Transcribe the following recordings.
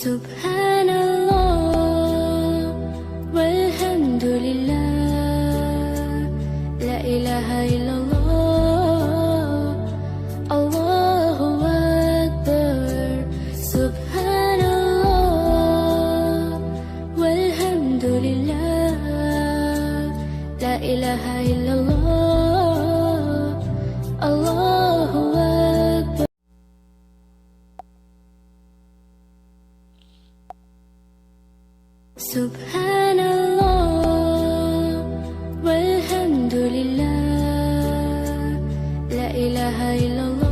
Subhanallah walhamdulillah, la ilaha illallah, Allahu Akbar. Subhanallah walhamdulillah, la ilaha illallah, Allahu Akbar. Subhanallah walhamdulillah, la ilaha illallah,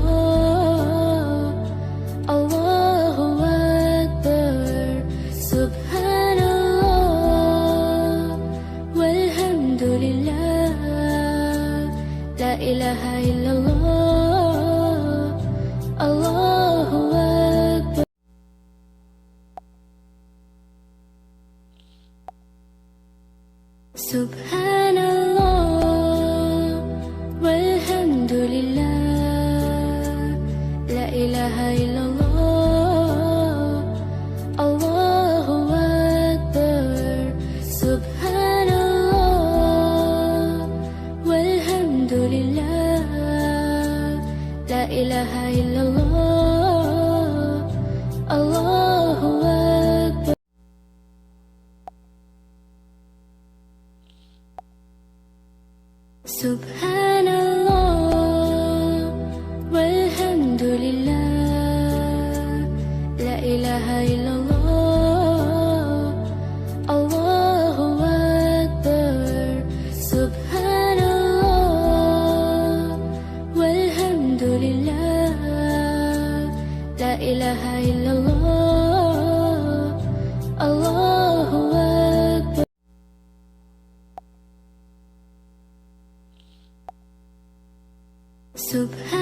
Allahu Akbar. Subhanallah walhamdulillah, la ilaha illallah, Allahu Akbar. Subhanallah walhamdulillah, la ilaha illallah, Allahu Akbar. Subhanallah walhamdulillah, la ilaha illallah, Allahu Akbar. Subhanallah walhamdulillah, la ilaha illallah, Allahu Akbar. Subhanallah walhamdulillah, la ilaha illallah, Allahu Akbar. Subhanallah